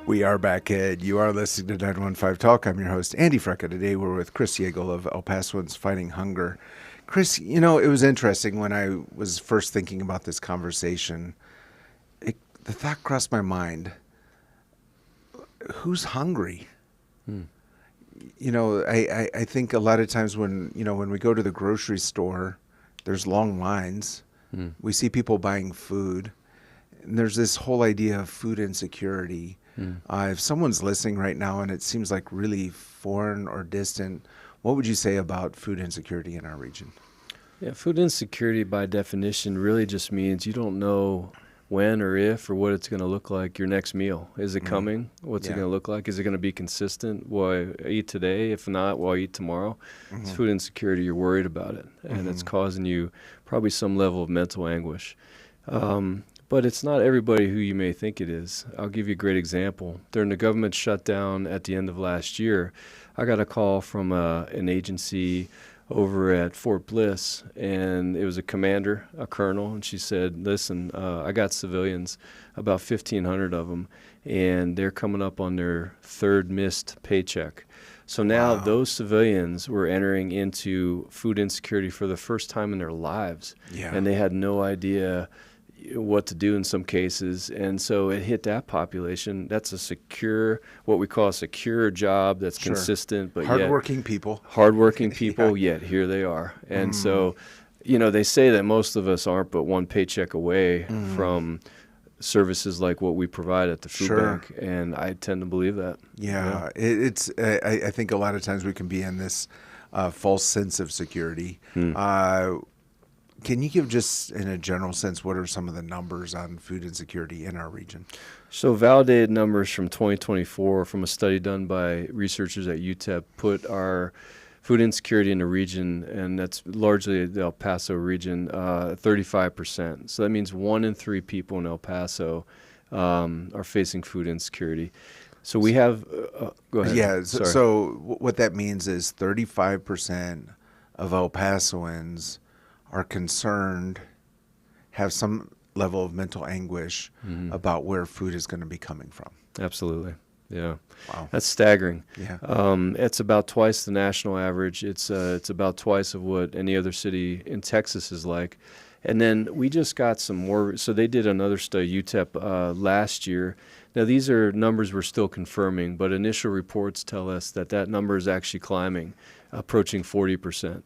Speaker 4: We are back, Ed. You are listening to 915 Talk. I'm your host, Andy Frecka. Today we're with Kris Yagel of El Pasoans Fighting Hunger. Kris, it was interesting when I was first thinking about this conversation. The thought crossed my mind, who's hungry? I think a lot of times when we go to the grocery store, there's long lines. We see people buying food. And there's this whole idea of food insecurity. If someone's listening right now and it seems like really foreign or distant, what would you say about food insecurity in our region?
Speaker 6: Yeah, food insecurity by definition really just means you don't know when or if or what it's going to look like your next meal. Is it coming? What's it going to look like? Is it going to be consistent? Will I eat today? If not, will I eat tomorrow? It's food insecurity. You're worried about it, and it's causing you probably some level of mental anguish. But it's not everybody who you may think it is. I'll give you a great example. During the government shutdown at the end of last year, I got a call from an agency over at Fort Bliss, and it was a commander, a colonel, and she said, listen, I got civilians, about 1,500 of them, and they're coming up on their third missed paycheck. So now those civilians were entering into food insecurity for the first time in their lives, and they had no idea what to do in some cases, and so it hit that population. That's a secure, what we call a secure job that's consistent, but
Speaker 4: hardworking people,
Speaker 6: yet here they are. And so, they say that most of us aren't but one paycheck away from services like what we provide at the food bank, and I tend to believe that.
Speaker 4: It's I think a lot of times we can be in this false sense of security. Can you give just in a general sense, what are some of the numbers on food insecurity in our region?
Speaker 6: So validated numbers from 2024 from a study done by researchers at UTEP put our food insecurity in the region, and that's largely the El Paso region, 35%. So that means 1 in 3 people in El Paso are facing food insecurity. So we have, go ahead.
Speaker 4: Yeah, so what that means is 35% of El Pasoans are concerned have some level of mental anguish about where food is going to be coming from.
Speaker 6: Absolutely. Yeah.
Speaker 4: Wow.
Speaker 6: That's staggering.
Speaker 4: Yeah.
Speaker 6: It's about twice the national average. It's about twice of what any other city in Texas is like. And then we just got some more. So they did another study, UTEP, last year. Now, these are numbers we're still confirming, but initial reports tell us that number is actually climbing, approaching 40%.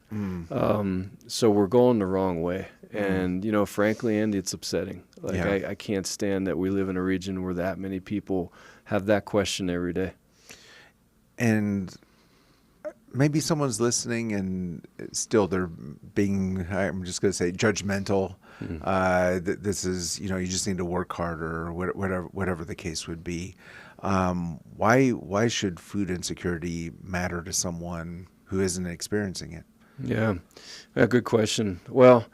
Speaker 6: So we're going the wrong way. And, frankly, Andy, it's upsetting. Like, I can't stand that we live in a region where that many people have that question every day.
Speaker 4: And maybe someone's listening and still they're being, I'm just going to say, judgmental. This is, you just need to work harder, or whatever the case would be. Why should food insecurity matter to someone who isn't experiencing it?
Speaker 6: Yeah, good question. Well,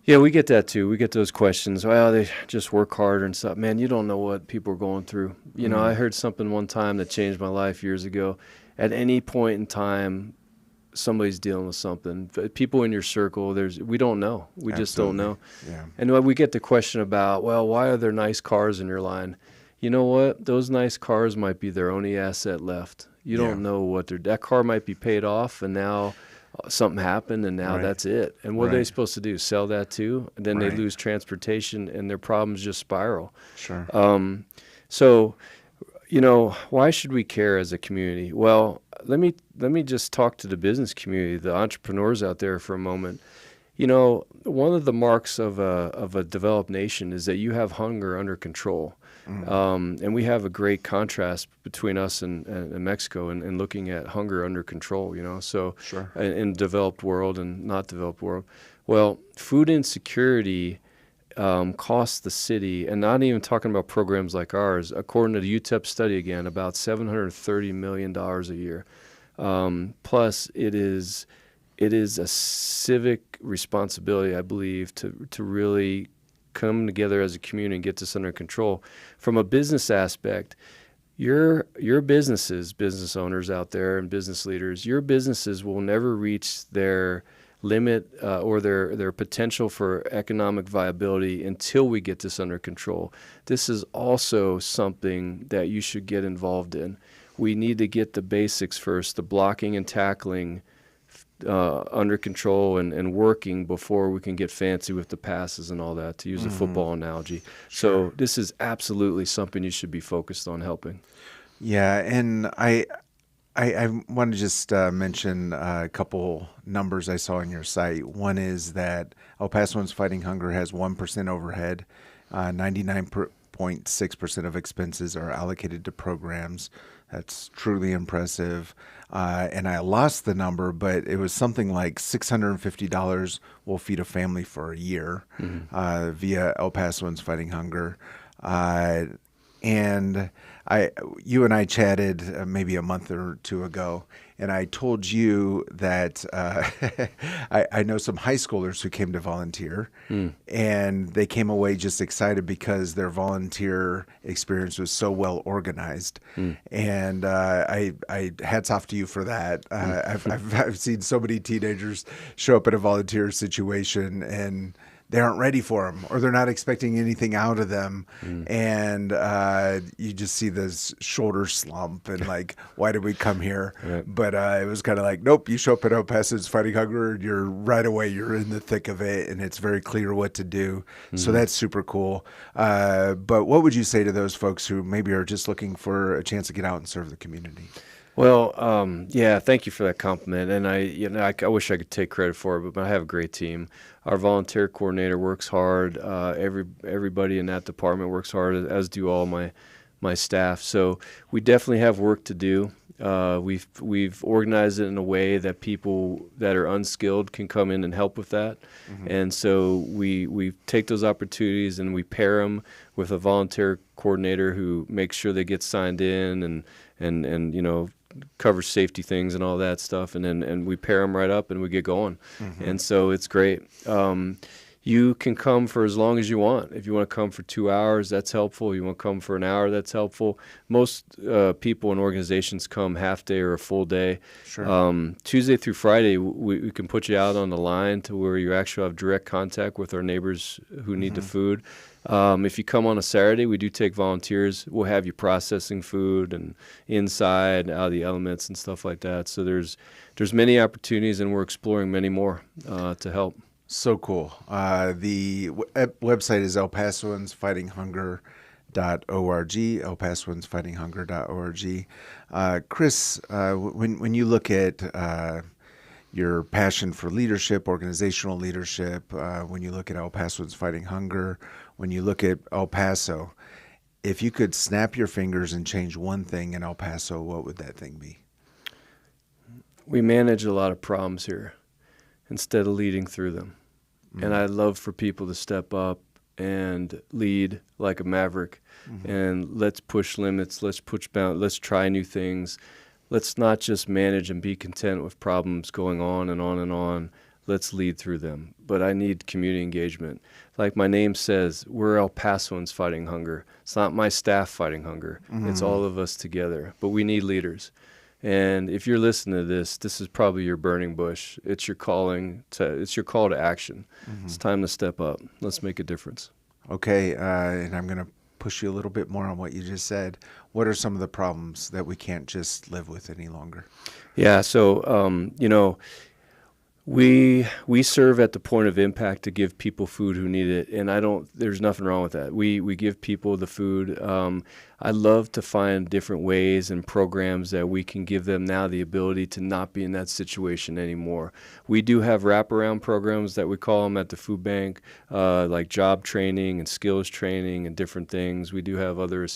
Speaker 6: yeah, we get that too. We get those questions. Well, they just work harder and stuff. Man, you don't know what people are going through. I heard something one time that changed my life years ago. At any point in time, somebody's dealing with something. People in your circle, we don't know. We just don't know.
Speaker 4: Yeah.
Speaker 6: And we get the question about, well, why are there nice cars in your line? You know what? Those nice cars might be their only asset left. You don't know that car might be paid off, and now something happened, and now that's it. And what are they supposed to do? Sell that too? And then they lose transportation, and their problems just spiral.
Speaker 4: Sure.
Speaker 6: So, why should we care as a community? Well, let me just talk to the business community, the entrepreneurs out there for a moment. One of the marks of a developed nation is that you have hunger under control. And we have a great contrast between us and Mexico and looking at hunger under control, so
Speaker 4: sure.
Speaker 6: in developed world and not developed world. Well, food insecurity costs the city, and not even talking about programs like ours, according to the UTEP study again, about $730 million a year. Plus, it is a civic responsibility, I believe, to really come together as a community and get this under control. From a business aspect, your businesses, business owners out there and business leaders, your businesses will never reach their limit or their potential for economic viability until we get this under control. This is also something that you should get involved in. We need to get the basics first, the blocking and tackling under control and working before we can get fancy with the passes and all that, to use a football analogy.
Speaker 4: Sure.
Speaker 6: So this is absolutely something you should be focused on helping.
Speaker 4: Yeah, and I want to just mention a couple numbers I saw on your site. One is that El Pasoans Fighting Hunger has 1% overhead, 99.6% of expenses are allocated to programs. That's truly impressive. And I lost the number, but it was something like $650 will feed a family for a year via El Pasoans Fighting Hunger. And you and I chatted maybe a month or two ago, and I told you that I know some high schoolers who came to volunteer, and they came away just excited because their volunteer experience was so well organized. And I hats off to you for that. I've seen so many teenagers show up at a volunteer situation and they aren't ready for them, or they're not expecting anything out of them. And you just see this shoulder slump and like, why did we come here?
Speaker 6: Right.
Speaker 4: But it was kind of like, nope, you show up at El Paso's Fighting Hunger, and you're right away, you're in the thick of it, and it's very clear what to do. So that's super cool. But what would you say to those folks who maybe are just looking for a chance to get out and serve the community?
Speaker 6: Well, thank you for that compliment. And I wish I could take credit for it, but I have a great team. Our volunteer coordinator works hard. Everybody in that department works hard, as do all my staff. So we definitely have work to do. We've organized it in a way that people that are unskilled can come in and help with that. And so we take those opportunities and we pair them with a volunteer coordinator who makes sure they get signed in and covers safety things and all that stuff, and we pair them right up and we get going. And so it's great. you can come for as long as you want. If you want to come for 2 hours, that's helpful. You want to come for an hour, that's helpful. Most people and organizations come half day or a full day.
Speaker 4: Sure.
Speaker 6: Tuesday through Friday, we can put you out on the line to where you actually have direct contact with our neighbors who need the food. If you come on a Saturday, we do take volunteers. We'll have you processing food and inside, out of the elements and stuff like that. So there's many opportunities, and we're exploring many more to help.
Speaker 4: So cool. The website is elpasoansfightinghunger.org, elpasoansfightinghunger.org. Kris, when you look at your passion for leadership, organizational leadership, when you look at El Pasoans Fighting Hunger, when you look at El Paso, if you could snap your fingers and change one thing in El Paso, what would that thing be?
Speaker 6: We manage a lot of problems here instead of leading through them. And I'd love for people to step up and lead like a maverick. And let's push limits, let's push bounds, let's try new things. Let's not just manage and be content with problems going on and on and on. Let's lead through them. But I need community engagement. Like my name says, we're El Pasoans Fighting Hunger. It's not my staff fighting hunger. It's all of us together. But we need leaders. And if you're listening to this, this is probably your burning bush. It's your it's your call to action. It's time to step up. Let's make a difference.
Speaker 4: Okay, and I'm going to push you a little bit more on what you just said. What are some of the problems that we can't just live with any longer?
Speaker 6: Yeah, so, we serve at the point of impact to give people food who need it, and there's nothing wrong with that. We give people the food. I love to find different ways and programs that we can give them now the ability to not be in that situation anymore. We do have wraparound programs that we call them at the food bank, like job training and skills training and different things. We do have other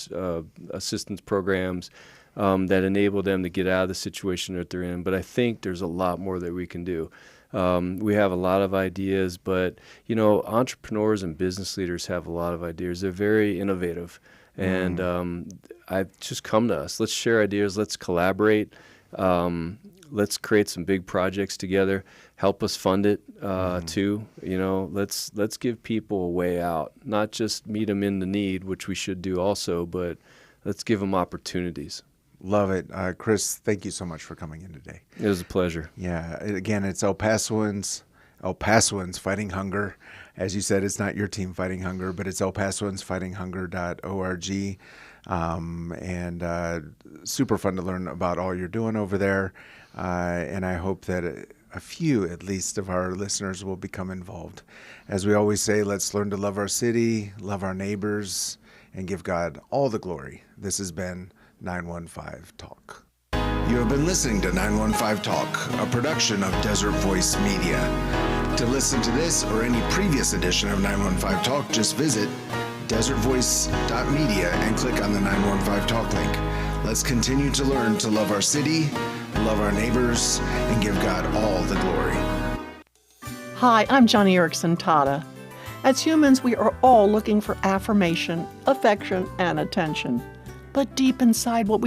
Speaker 6: assistance programs that enable them to get out of the situation that they're in. But I think there's a lot more that we can do. We have a lot of ideas, but, entrepreneurs and business leaders have a lot of ideas. They're very innovative. And just come to us. Let's share ideas. Let's collaborate. Let's create some big projects together. Help us fund it too. Let's give people a way out. Not just meet them in the need, which we should do also, but let's give them opportunities.
Speaker 4: Love it. Kris, thank you so much for coming in today.
Speaker 6: It was a pleasure.
Speaker 4: Yeah. Again, it's El Pasoans Fighting Hunger. As you said, it's not your team fighting hunger, but it's elpasoansfightinghunger.org. And super fun to learn about all you're doing over there. And I hope that a few, at least, of our listeners will become involved. As we always say, let's learn to love our city, love our neighbors, and give God all the glory. This has been 915 Talk. You have been listening to 915 Talk, a production of Desert Voice Media. To listen to this or any previous edition of 915 Talk, just visit desertvoice.media and click on the 915 Talk link. Let's continue to learn to love our city, love our neighbors, and give God all the glory.
Speaker 12: Hi, I'm Johnny Erickson Tata. As humans, we are all looking for affirmation, affection, and attention. But deep inside, what we